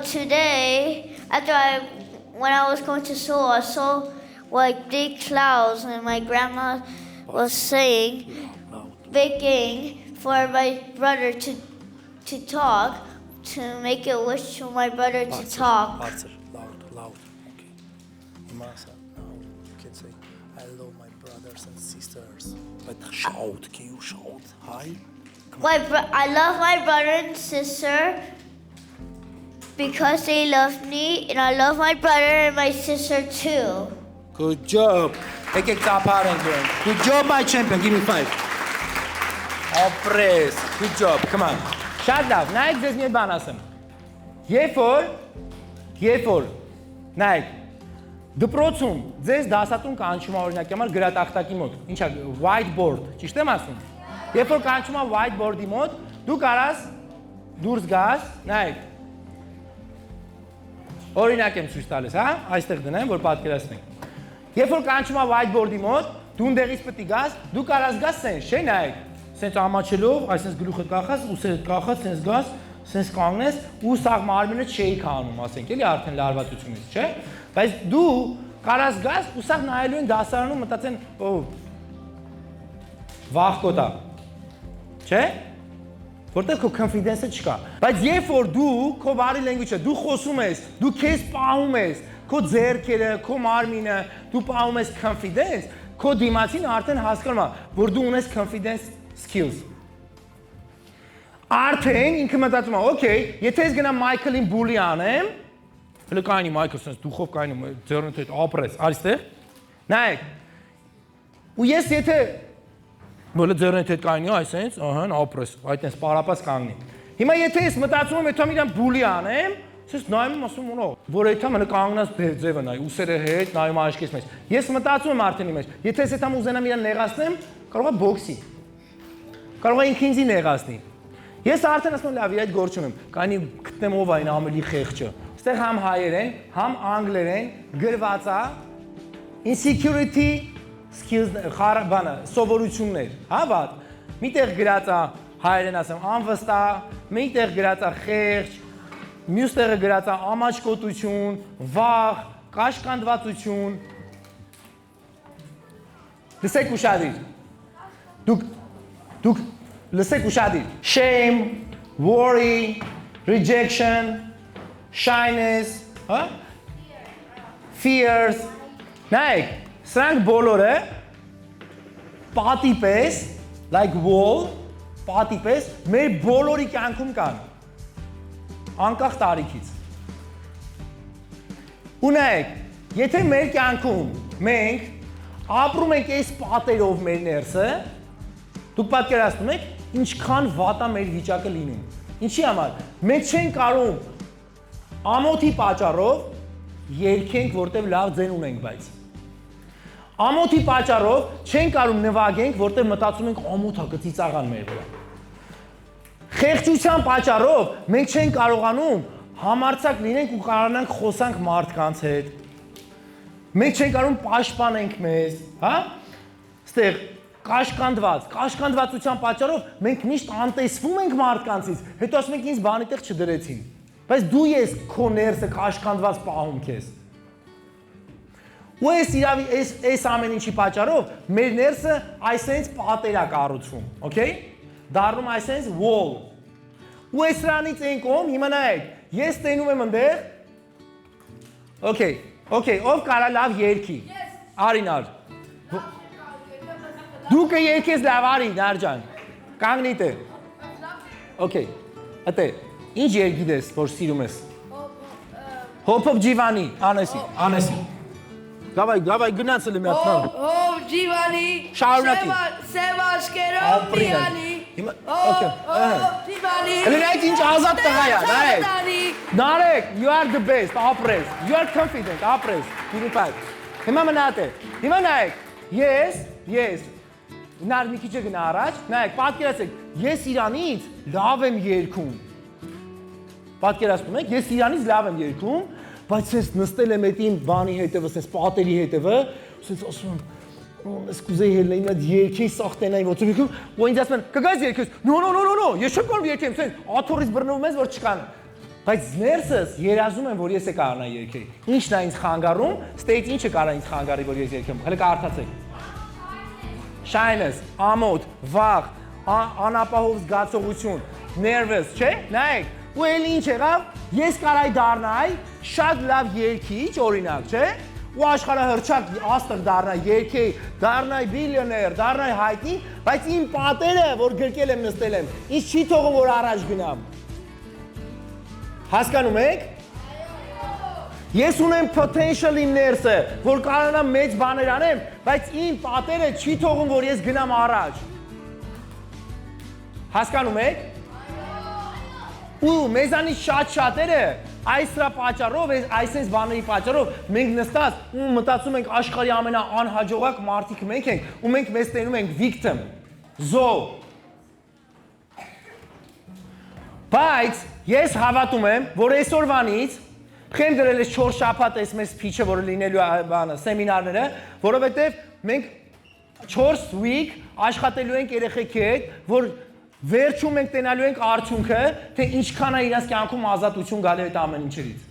today, when I was going to school, I saw like big clouds, and my grandma was saying, Loud. begging for my brother to talk, to make a wish for my brother to talk. Bարձր. Loud. Okay. Հիմա now you can say I love my brothers and sisters. But shout. Can you shout? Hi. I love my brother and sister because they love me, and I love my brother and my sister too. Good job. Եկեք ծափարենք դրանք. Good job, my champion. Give me 5. Oppress. Good job. Come on. Շատ լավ. Նայեք ձեզ մի բան ասեմ։ Երբ որ նայեք դպրոցում ձեզ դասատուն կանչում է օրինակի համար գրատախտակի մոտ։ Ինչա whiteboard, ճիշտ եմ ասում։ Երբ որ կանչում է whiteboard-ի մոտ, դու կարաս դուրս գաս, նայեք։ Օրինակ եմ ցույց տալիս, հա? Այստեղ դնեմ, որ պատկերացնենք։ Երբ որ կանչում է whiteboard-ի մոտ, դու ընդեղից պետք է գաս, դու կարաս գաս սենց, չէ՞ նայեք։ Սենց ամաչելով, այսպես գլուխը կախած, ուսերը կախած, սենց գաս, սենց կանգնես ու սաղ մարմինը չեի քանում, ասենք, էլի արդեն լարվածությունից, չէ՞։ Բայց դու կարաս գաս ու սաղ նայելու են դասարանում մտածեն, վախկոտա։ Չէ՞։ Որտեղ քո confidence-ը չկա։ Բայց երբ որ դու քո body language-ը, դու խոսում ես, դու քեզ պահում ես, քո ձեռքերը, քո մարմինը, դու պահում ես confidence, քո դիմացին արդեն հասկանում է, որ դու ունես confidence skills։ Արդեն ինքը մտածում է, okay, եթե ես գնամ Michael-ին bully անեմ, հələ կայնի Michael sense դուխով կայնում է, ձեռնդ հետ ապրես, արիստեղ։ Նայեք։ Ու ես եթե Մոլը ձեռնդ հետ կայնի, այսենց, ահա, ապրես, այդտենց պարապած կանգնի։ Հիմա եթե ես մտածում եմ, եթե իրան բուլի անեմ, ես նայում եմ ասում ունո, որ այդա մնա կանգնած ձևը նայ, ուսերը հետ, նայում աչքիս մեջ։ Ես մտածում եմ արդեն իմ մեջ, եթե ես այդամ ուզենամ իրան նեղացնեմ, կարող է բոքսի։ Կարող է ինքն ինձի նեղացնի։ Ես արդեն ասում եմ, լավ, իր այդ գործ չունեմ, կայնի գտնեմ ով այն ամենի խեղճը։ Այստեղ համ հայերեն, համ անգլերեն գրված է insecurity skills բանը, սովորություններ, հա բադ։ Միտեղ գրած է հայերեն ասեմ անվստահ, միտեղ գրած է խեղճ, մյուս տեղը գրած է ամաչկոտություն, վախ, կաշկանդվածություն։ Լսեք ուշադիր։ Դուք լսեք ուշադիր։ Shame, worry, rejection, shyness, հա? Fears։ Նայեք, սրանք բոլորը պատի պես, like wall, պատի պես, մեր բոլորի կյանքում կան, անկախ տարիքից։ Ու նայեք, եթե մեր կյանքում մենք ապրում ենք այս պատերով մեր ներսը, դուք պատկերացնում եք, ինչքան վատ է մեր վիճակը լինում։ Ինչի համար։ Մենք չենք կարող ամոթի պատճառով երգենք, որտեղ լավ ձեն ունենք, բայց ամոթի պատճառով չենք կարող նվագենք, որտեղ մտածում ենք ամոթա կծիծաղան մեր վրա։ Խեղճության պատճառով մենք չենք կարողանում համարձակ լինենք ու կարողանանք խոսանք մարդկանց հետ։ Մենք չենք կարող պաշտպանենք մեզ, հա? Ստեղ կաշկանդվածության պատճառով մենք միշտ անտեսվում ենք մարդկանցից, հետո ասում ենք ինձ բանի տեղ չդրեցին։ Բայց դու ես քո ներսը կաշկանդված պահում քեզ։ Ու այս ամեն ինչի պատճառով մեր ներսը այսենց պատեր է կառուցվում, okay? Դառնում այսենց wall։ Ու այս սրանից այն կողմ, հիմա նայեք, ես տենում եմ ընդեղ։ Okay, ով կարա լավ երգի։ Արինար։ Դու կերգես լավ արի, Նարջան։ Կանգնի տե։ Okay, ատե։ Ինչ երգիդ ես, որ սիրում ես։ Հոփ ջիվանի, անեսի։ Գավայ գնացել եմ յատնալ։ Հոփ ջիվանի։ Շարունակի։ Սևաշկերով Ապրիլ։ պիանի։ Հիմա օքեյ։ Ջիվանի։ Էլի ինչ ազատ տղա է, Նարեկ, you are the best, ապրես։ You are confident, ապրես։ Դիպայ։ Հիմա մնաց է։ Հիմա նայեք։ Ես Նար մի քիչ գնա առաջ։ Նայեք, պատկերացեք, ես Իրանից լավ եմ երգում։ Պատկերացնում եք, ես Իրանից լավ եմ երգում, բայց ես նստել եմ այդ իմ բանի հետևը, ես պատերի հետևը, ես ասում եմ, ես կուզեի հելնեի այդ երգի սախտենայի ոնց երգում, ու ինձ ասում են, կգայս երգես։ No, ես չեմ կարող երգեմ, ասեն, աթոռից բռնվում ես, որ չկան։ Բայց ներսս երազում եմ, որ ես է կարողանա երգել։ Ինչն է ինձ խանգարում, state ինչը կարող է ինձ խանգարի, որ ես երգեմ։ Հələ կարդացեք։ Shyness, ամոթ, վախ, անապահով զգացողություն, nervous, չէ՞։ Նայեք, ու էլի ինչ եղավ, ես կարայի դառնայի շատ լավ երգիչ, օրինակ, չէ՞։ Ու աշխարհահռչակ աստղ դառնայի, երգեի, դառնայի բիլիոներ, դառնայի հայտնի, բայց իմ պատերը, որ գրկել եմ, նստել եմ, ինձ չի թողում, որ առաջ գնամ։ Հասկանում եք։ Ես ունեմ potential իմ ներսը, որ կարողանամ մեծ բաներ անեմ, բայց իմ պատերը չի թողում, որ ես գնամ առաջ։ Հասկանում եք։ Ու մեզանից շատերը այս դրա պատճառով, այսպես բաների պատճառով մենք նստած ու մտածում ենք աշխարհի ամենաանհաջողակ մարդիկ մենք ենք, ու մենք մեզ տենում ենք victim, զոհ։ Բայց ես հավատում եմ, որ այսօրվանից Խեմ դրել ես 4 շաբաթ այս մեզ փիչը, որը լինելու է բանը, սեմինարները, որովհետև մենք 4 week աշխատելու ենք երեխեքի հետ, որ վերջում մենք տենալու ենք արդյունքը, թե ինչքան է իրաց կյանքում ազատություն գալու այդ ամեն ինչերից։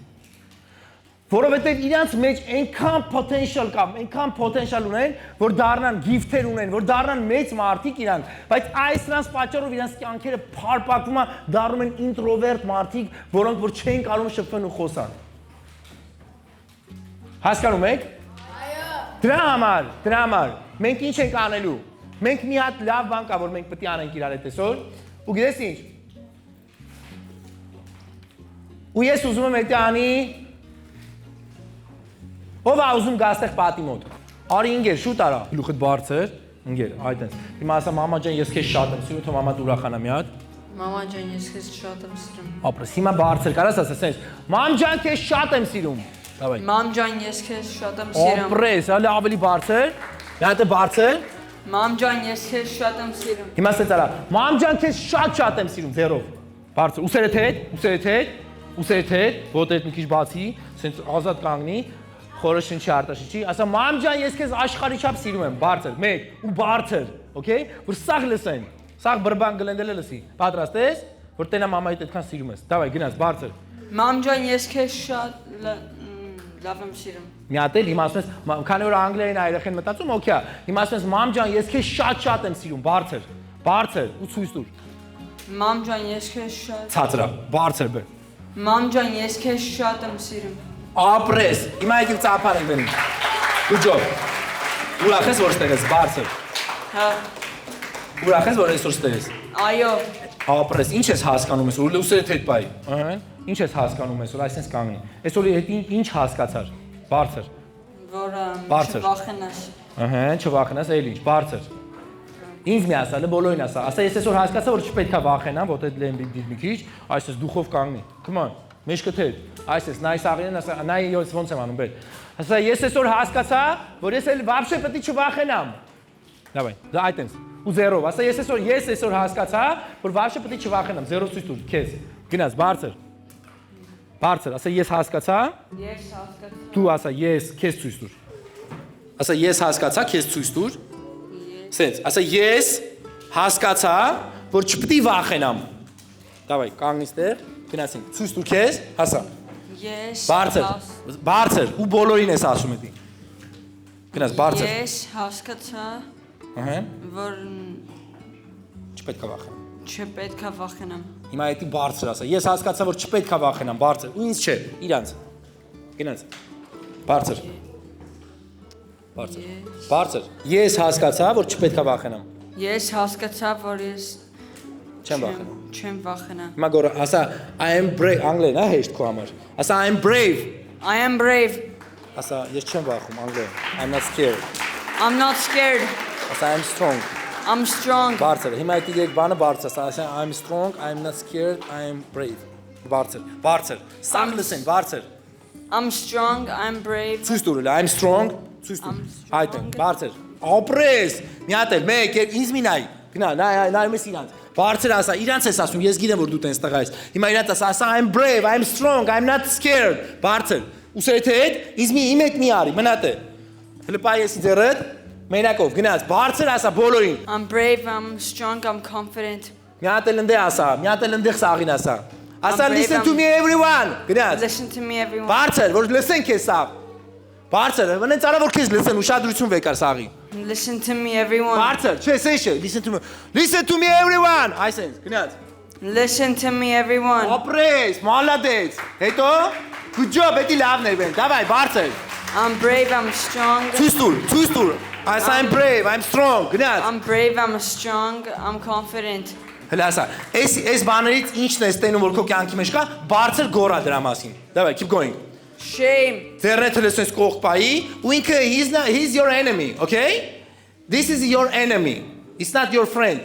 Որովհետև իրանց մեջ այնքան potential կա, այնքան potential ունեն, որ դառնան gift-եր ունեն, որ դառնան մեծ մարդիկ իրանք, բայց այս նրանց պատճառով իրանց կյանքերը փարփակվում է, դառնում են introvert մարդիկ, որոնք որ չեն կարող շփվել ու խոսալ։ Հասկանում եք։ Դրա համար մենք ինչ ենք անելու։ Մենք մի հատ լավ բան կա, որ մենք պետք է անենք իրար հետ այսօր, ու գիտես ինչ։ Ու ես ուզում եմ դա անի։ Ով է ուզում գա այստեղ պատի մոտ։ Արի ինգեր, շուտ արա։ Գլուխդ բարձր, ինգեր, այդտենց։ Հիմա ասա մամա ջան, ես քեզ շատ եմ սիրում, թող մամա ուրախանա մի հատ։ Մամա ջան, ես քեզ շատ եմ սիրում։ Ապրես, հիմա բարձր կարաս ասես, ասես։ Մամ ջան, քեզ շատ եմ սիրում։ Դավայ։ Մամ ջան, ես քեզ շատ եմ սիրում։ Ապրես, հələ ավելի բարձր։ Դա բարձր։ Մամ ջան, ես քեզ շատ եմ սիրում։ Հիմա ասես արա։ Մամ ջան, քեզ շատ եմ սիրում, ձեռով։ Բարձր, ուսերդ հետ, ոտդ մի քիչ բացի, ասես ազատ կանգնի։ Խորը շնչի արտաշնչի, ասա մամ ջան, ես քեզ աշխարհի չափ սիրում եմ, բարձր, մեկ ու բարձր, օքեյ, որ սաղ լսեն, սաղ բրբան գլենդելը լսի, պատրաստ ես, որ տենա մամայիդ այդքան սիրում ես, դավայ գնաս, բարձր։ Մամ ջան, ես քեզ շատ լավ եմ սիրում։ Մի հատ էլ հիմա ասում ես, քանի որ անգլերեն երեխեն մտածում, օքեյ, հիմա ասում ես մամ ջան, ես քեզ շատ եմ սիրում, բարձր, ու ցույց տուր։ Մամ ջան, ես քեզ շատ Ցածրա, բարձր բեր։ Մամ ջան, ես քեզ շատ եմ սիրում։ Ապրես, հիմա եկեք ծափար ենք բերում։ Good job։ Ուրախ ես որ ստեղ ես, բարձր։ Հա։ Ուրախ ես որ այսօր ստեղ ես։ Այո։ Ապրես, ինչ ես հասկանում ես, որ ուսերդ հետ բայ։ Ահա։ Ինչ ես հասկանում ես, որ այսպես կանգնի։ Այսօր ինչ հասկացար։ Բարձր։ Որ չվախենաս։ Ահա, չվախենաս, էլի ինչ, բարձր։ Ինձ մի ասա, բոլորին ասա։ Ասա ես այսօր հասկացա, որ չպետք է վախենամ, որ այդ լեմբի դիր մի քիչ, այսպես դուխով կանգնի։ Come on, մեջքդ հետ։ Այսպես նայ սաղին, ասա, նայ ոնց եմ անում բեր։ Ասա ես այսօր հասկացա, որ ես էլ вообще պետք է չվախենամ։ Դավայ, դա այտենց։ Ու զերով, ասա ես այսօր հասկացա, որ вообще պետք է չվախենամ, զերով ցույց տուր, քեզ։ Գնաս, բարձր։ Բարձր, ասա ես հասկացա։ Ես հասկացա։ Դու ասա ես քեզ ցույց տուր։ Ասա ես հասկացա, քեզ ցույց տուր։ Սենց, ասա ես հասկացա, որ չպետք է վախենամ։ Դավայ, կանգնի ստեղ, գնացինք, ցույց տուր քեզ, հասա։ Ես Բարձր, ու բոլորին ես ասում էդի։ Գնաս, բարձր։ Ես հասկացա, Ահա։ որ Չպետք է վախենամ։ չպետք է վախենամ։ Հիմա էդի բարձր ասա։ Ես հասկացա, որ չպետք է վախենամ, բարձր։ Ու ինձ չէ, իրանց։ Գնաց։ Բարձր։ Բարձր։ Ես հասկացա, որ չպետք է վախենամ։ Ես հասկացա, որ ես Չեմ վախենում։ Չեմ վախենա։ Հիմա գորա, ասա I am brave, անգլերեն, հա հեշտ քո համար։ Ասա I am brave։ I am brave. Ասա ես չեմ վախում, անգլերեն։ I'm not scared։ I'm not scared. Ասա I am strong։ I'm strong. Բարձր, հիմա այդ երեք բանը բարձր, ասա I'm strong, I'm not scared, I am brave։ Բարձր։ Սաղ լսեն, բարձր։ I'm strong. I'm brave. Ցույց տուր, I'm strong, ցույց տուր։ Այդ են, բարձր։ Ապրես։ Մի հատ էլ, մեկ, ինձ մի նայ։ Գնա, նայում ես իրանց։ Բարձր ասա, իրանց ես ասում, ես գիտեմ որ դու տենց տղա ես։ Հիմա իրանց ասա I'm brave, I'm strong, I'm not scared։ Բարձր։ Ուսերդ հետ, ինձ իմ հետ մի արի, մնատ է։ Հələ պայ ես ինձ երդ, մենակով, գնաց, բարձր ասա բոլորին։ I'm brave. I'm strong. I'm confident. Մի հատ էլ ընդե ասա, մի հատ էլ ընդեղ սաղին ասա։ Ասա brave, listen to me everyone։ Գնաց։ Listen to me, everyone. Բարձր, որ լսեն քեզ սաղ։ Բարձր, ոնց արա որ քեզ լսեն, ուշադրություն վեկար սաղի։ Listen to me, everyone. Բարձր, չէ, սեշը, listen to me. Listen to me everyone։ Այսենց, գնաց։ Listen to me, everyone. Ապրես, մալադեց։ Հետո good job, էդի լավն էր բեն։ Դավայ, բարձր։ I'm brave. I'm strong. Ցույց տուր։ I'm brave, I'm strong։ Գնաց։ I'm brave. I'm strong. I'm confident. Հələ ասա, այս բաներից ինչն է ստենում որ քո կյանքի մեջ կա, բարձր գորա դրա մասին։ Դավայ, keep going։ Shame. Ձեռնեթը լսես կողպայի, ու ինքը he's your enemy, okay? This is your enemy. It's not your friend.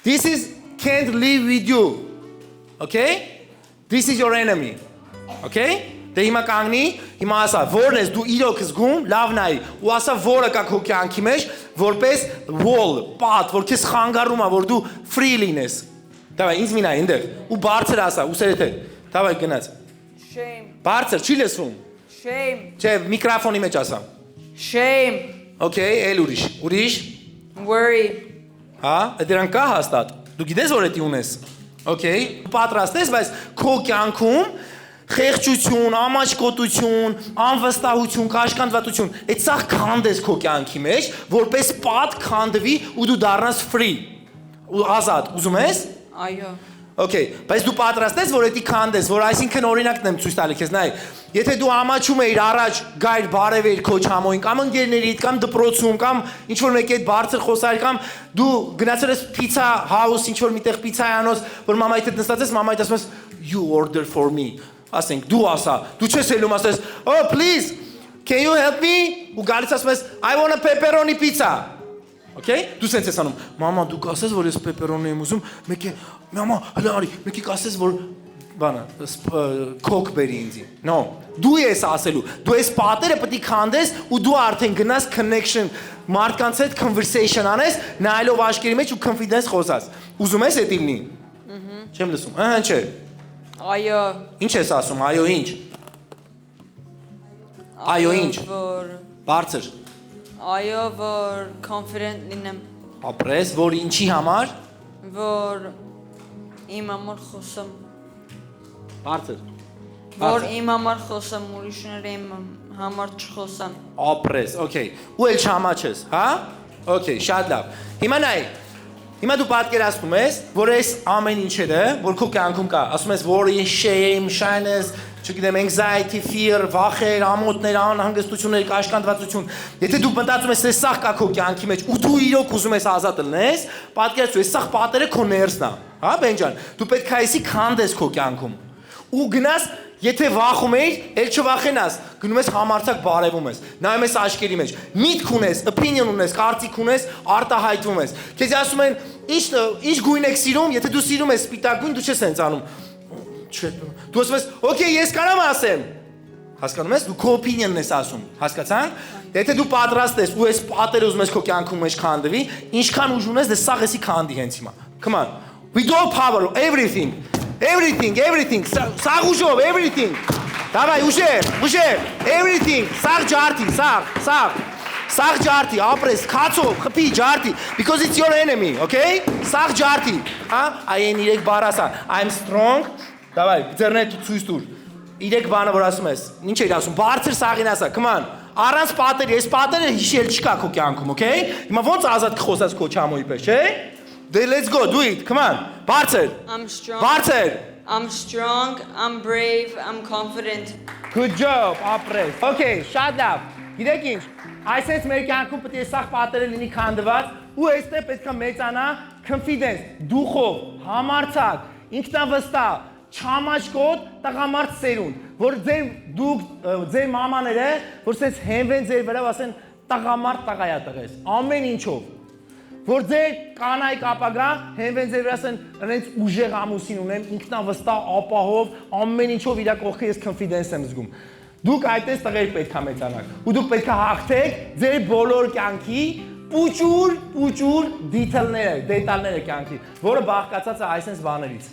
This is can't live with you. Okay? This is your enemy. Okay? Դե հիմա կանգնի, հիմա ասա, որն ես դու իրոք զգում, լավ նայի, ու ասա որը կա քո կյանքի մեջ, որպես wall, պատ, որ քեզ խանգարում է, որ դու free լինես։ Դավայ, ինձ մի նայ այնտեղ, ու բարձր ասա, ուսերդ հետ։ Դավայ գնաց։ Shame. Բարձր, չի լսվում։ Shame. Չէ, միկրոֆոնի մեջ ասա։ Shame. Okay, էլ ուրիշ։ Worry. Հա, դրանք կա հաստատ։ Դու գիտես որ էդի ունես։ Okay, պատրաստ ես, բայց քո կյանքում խեղճություն, ամաչկոտություն, անվստահություն, կաշկանդվածություն, այդ սա քանդես քո կյանքի մեջ, որպես պատ քանդվի ու դու դառնաս free։ Ու ազատ, ուզում ես։ Այո։ Okay, բայց դու պատրաստ ես որ էդի քանդես, որ այսինքն օրինակն եմ ցույց տալի քեզ, նայ։ Եթե դու ամաչում էիր առաջ գայր բարևեր քո չամոյին կամ ընկերներիդ կամ դպրոցում կամ ինչ որ մեկի հետ բարձր խոսալ կամ դու գնացել ես pizza house ինչ որ միտեղ պիցցայանոց, որ մամայիդ հետ նստած ես, մամայիդ ասում ես you order for me։ Ասենք դու ասա, դու չես ելում ասես, oh please, can you help me? Ու գալիս ասում ես I want a pepperoni pizza։ Okay? Դու սենց ես անում, մամա դու կասես որ ես pepperoni եմ ուզում, մեկի մամա հələ արի, մեկի կասես որ բանը կոկ բերի ինձի։ No, դու ես ասելու, դու ես պատերը պետք է քանդես ու դու արդեն գնաս connection մարդկանց հետ conversation անես, նայելով աչքերի մեջ ու confidence խոսած։ Ուզում ես էդ լինի։ Չեմ լսում։ Ահա չէ։ Այո։ Ինչ ես ասում, այո ինչ։ Այո ինչ։ Որ Բարձր։ այո, որ confident լինեմ, Ապրես, որ ինչի համար։ որ իմ համար խոսեմ, Բարձր։ որ իմ համար խոսեմ, ուրիշները իմ համար չխոսան։ Ապրես, okay։ Ու էլ չամաչես, հա? Okay, շատ լավ։ Հիմա նայ։ Հիմա դու պատկերացնում ես, որ այս ամեն ինչերը, որ քո կյանքում կա, ասում ես worry, shame, shyness, չգիտեմ, anxiety, fear, վախեր, ամոթներ, անհանգստություններ, կաշկանդվածություն։ Եթե դու մտածում ես, այս սաղ կա քո կյանքի մեջ, ու դու իրոք ուզում ես ազատ լինես, պատկերացրու, այս սաղ պատերը քո ներսն է, հա, Բենջան։ Դու պետք է այսի քանդես քո կյանքում։ Ու գնաս, եթե վախում ես, ել չվախենաս, գնում ես համարցակ բարևում ես, նայում ես աչքերի մեջ, միտք ունես, opinion ունես, կարծիք ունես, արտահայտվում ես։ Քեզ ասում են, ինչ գույն եք սիրում, եթե դու սիրում ես սպիտակ գույն, դու չես հենց անում։ Չէ, դու ասում ես, okay, ես կարամ ասեմ։ Հասկանում ես, դու քո opinion-ն ես ասում, հասկացանք։ Եթե դու պատրաստ ես ու այս պատերը ուզում ես քո կյանքում մեջ քանդվի, ինչքան ուժ ունես, դե սաղ էսի քանդի հենց հիմա։ Come on. With all power, everything. Everything. Սաղ ուժով, everything. Давай, ուժեր. Everything. Սաղ ջարդի, սաղ։ Սաղ ջարդի, ապրես, քացով, խփի ջարդի, because it's your enemy, okay? Սաղ ջարդի, հա? Այն 3 բառ ասա. I'm strong. Давай, ձեռնետ ցույց տուր։ 3 բանը որ ասում ես, ինչ էիր ասում, բարձր սաղին ասա, come on։ Առանց պատերի, այս պատերը հիշել չկա քո կյանքում, okay? Հիմա ոնց ազատ կխոսած քո չամոյի պես, չէ՞։ Դե let's go, do it, come on։ Բարձր։ I'm strong. Բարձր։ I'm strong, I'm brave, I'm confident. Good job, ապրես։ Okay, շատ լավ։ Գիտեք ինչ, այսպես մեր կյանքում պետք է սաղ պատերը լինի քանդված ու այստեղ պետք է մեծանա confidence, դուխով, համարձակ, ինքնավստահ, չամաչկոտ տղամարդ սերունդ, որ ձեր մամաները, որ սենց հենվեն ձեր վրա, ասեն տղամարդ տղայա տղես, ամեն ինչով, որ ձեր կանայք ապագա հենվեն ձեր վրա, ասեն իրենց ուժեղ ամուսին ունեմ, ինքնավստահ, ապահով, ամեն ինչով իրա կողքը ես confidence եմ զգում։ Դուք այդպես տղեր պետք է մեծանաք, ու դուք պետք է հաղթեք ձեր բոլոր կյանքի պուճուր դետալները կյանքի, որը բաղկացած է այսպես բաներից։